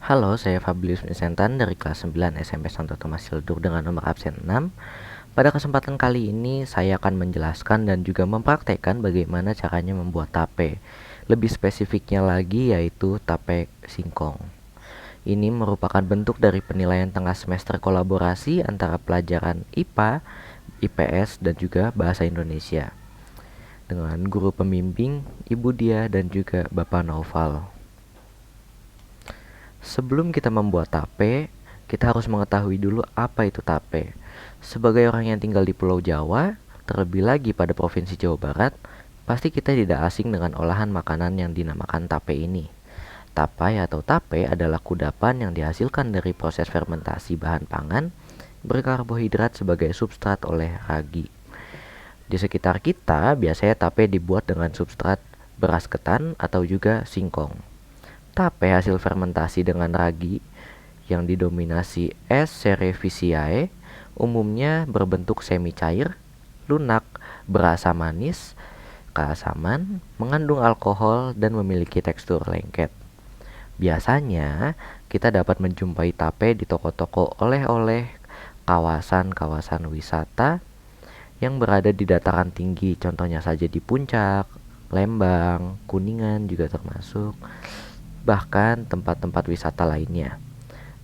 Halo, saya Fablius Nisentan dari kelas 9 SMP Santo Thomas Hildur dengan nomor absen 6. Pada kesempatan kali ini, saya akan menjelaskan dan juga mempraktekkan bagaimana caranya membuat tape. Lebih spesifiknya lagi yaitu tape singkong. Ini merupakan bentuk dari penilaian tengah semester kolaborasi antara pelajaran IPA, IPS, dan juga Bahasa Indonesia dengan guru pembimbing Ibu Dia dan juga Bapak Naufal. Sebelum kita membuat tape, kita harus mengetahui dulu apa itu tape. Sebagai orang yang tinggal di Pulau Jawa, terlebih lagi pada Provinsi Jawa Barat, pasti kita tidak asing dengan olahan makanan yang dinamakan tape ini. Tapai atau tape adalah kudapan yang dihasilkan dari proses fermentasi bahan pangan berkarbohidrat sebagai substrat oleh ragi. Di sekitar kita, biasanya tape dibuat dengan substrat beras ketan atau juga singkong. Tape hasil fermentasi dengan ragi yang didominasi S. cerevisiae umumnya berbentuk semi cair, lunak, berasa manis, keasaman, mengandung alkohol, dan memiliki tekstur lengket. Biasanya, kita dapat menjumpai tape di toko-toko oleh-oleh kawasan-kawasan wisata yang berada di dataran tinggi, contohnya saja di Puncak, Lembang, Kuningan juga termasuk, bahkan tempat-tempat wisata lainnya.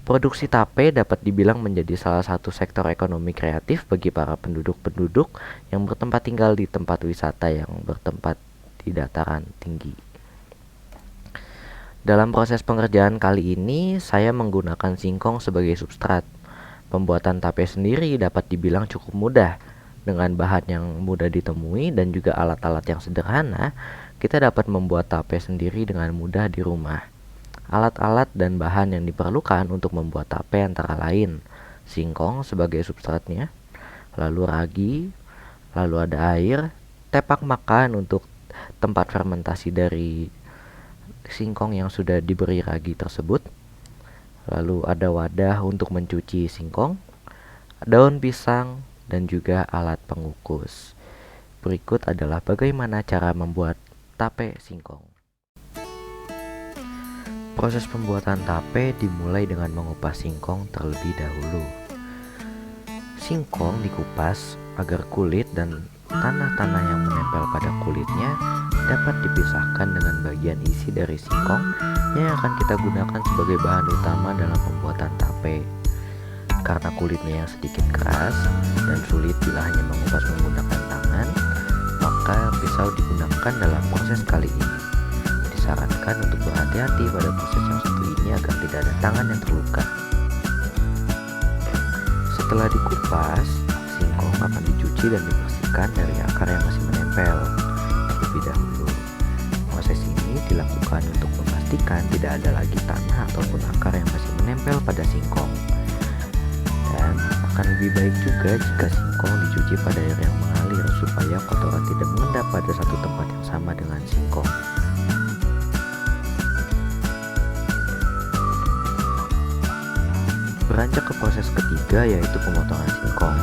Produksi tape dapat dibilang menjadi salah satu sektor ekonomi kreatif bagi para penduduk-penduduk yang bertempat tinggal di tempat wisata yang bertempat di dataran tinggi. Dalam proses pengerjaan kali ini, saya menggunakan singkong sebagai substrat. Pembuatan tape sendiri dapat dibilang cukup mudah. Dengan bahan yang mudah ditemui dan juga alat-alat yang sederhana, kita dapat membuat tape sendiri dengan mudah di rumah. Alat-alat dan bahan yang diperlukan untuk membuat tape antara lain singkong sebagai substratnya, lalu ragi, lalu ada air, tepak makan untuk tempat fermentasi dari singkong yang sudah diberi ragi tersebut, lalu ada wadah untuk mencuci singkong, daun pisang, dan juga alat pengukus. Berikut adalah bagaimana cara membuat tape singkong. Proses pembuatan tape dimulai dengan mengupas singkong terlebih dahulu. Singkong dikupas agar kulit dan tanah-tanah yang menempel pada kulitnya dapat dipisahkan dengan bagian isi dari singkong yang akan kita gunakan sebagai bahan utama dalam pembuatan tape. Karena kulitnya yang sedikit keras dan sulit bila hanya mengupas menggunakan tangan, maka pisau digunakan dalam proses kali ini. Disarankan untuk berhati-hati pada proses yang satu ini agar tidak ada tangan yang terluka. Setelah dikupas, singkong akan dicuci dan dibersihkan dari akar yang masih menempel terlebih dahulu. Proses ini dilakukan untuk memastikan tidak ada lagi tanah ataupun akar yang masih menempel pada singkong. Dan akan lebih baik juga jika singkong dicuci pada air yang mengalir supaya kotoran tidak mengendap pada satu tempat yang sama dengan singkong. Beranjak ke proses ketiga yaitu pemotongan singkong.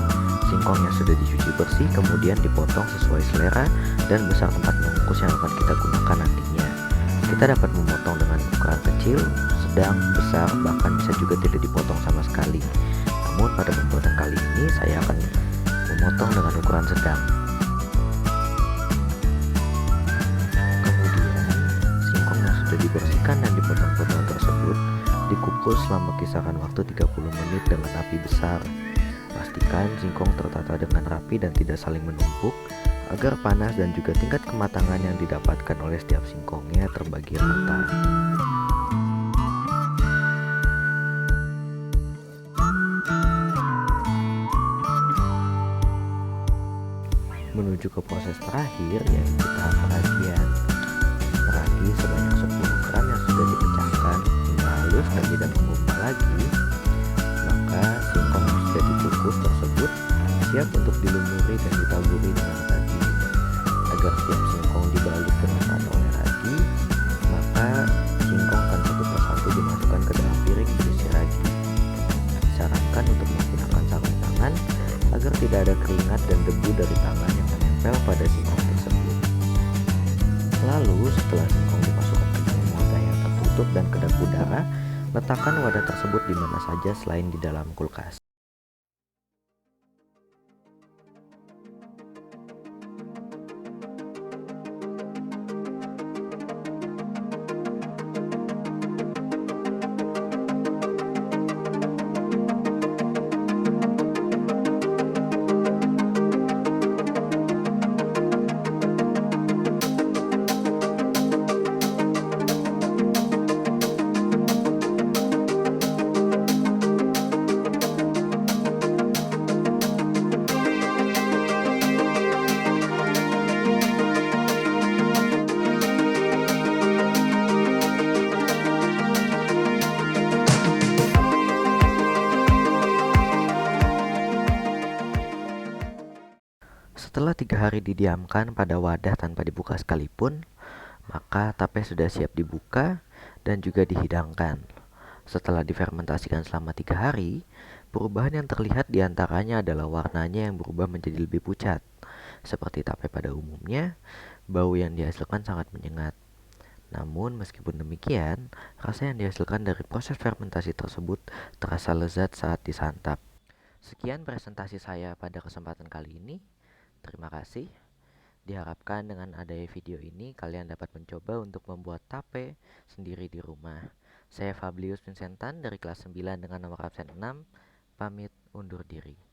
Singkong yang sudah dicuci bersih kemudian dipotong sesuai selera dan besar tempat mengukus yang akan kita gunakan nantinya. Kita dapat memotong dengan ukuran kecil, sedang, besar, bahkan bisa juga tidak dipotong sama sekali. Namun pada pembuatan kali ini saya akan memotong dengan ukuran sedang. Kemudian singkong yang sudah dibersihkan dan dipotong-potong tersebut dikukus selama kisaran waktu 30 menit dengan api besar. Pastikan singkong tertata dengan rapi dan tidak saling menumpuk agar panas dan juga tingkat kematangan yang didapatkan oleh setiap singkongnya terbagi rata. Menuju ke proses terakhir yaitu tahap peragian. Ragi sebanyak 10 gram yang sudah dipecahkan hingga halus dan tidak menggumpal lagi, maka singkong yang sudah dikukus tersebut siap untuk dilumuri dan ditaburi dengan ragi. Agar setiap singkong dibalut dengan rata oleh ragi, maka singkong akan satu persatu dimasukkan ke dalam piring berisi ragi. Disarankan untuk menggunakan sarung tangan agar tidak ada keringat dan debu dari tangan yang menempel pada singkong tersebut. Lalu setelah singkong dimasukkan ke dalam wadah yang tertutup dan kedap udara, Letakkan wadah tersebut di mana saja selain di dalam kulkas. Setelah 3 hari didiamkan pada wadah tanpa dibuka sekalipun, maka tape sudah siap dibuka dan juga dihidangkan. Setelah difermentasikan selama 3 hari, perubahan yang terlihat diantaranya adalah warnanya yang berubah menjadi lebih pucat. Seperti tape pada umumnya, bau yang dihasilkan sangat menyengat. Namun meskipun demikian, rasa yang dihasilkan dari proses fermentasi tersebut terasa lezat saat disantap. Sekian presentasi saya pada kesempatan kali ini. Terima kasih. Diharapkan dengan adanya video ini kalian dapat mencoba untuk membuat tape sendiri di rumah. Saya Fablius Vincentan dari kelas 9 dengan nomor absen 6, pamit undur diri.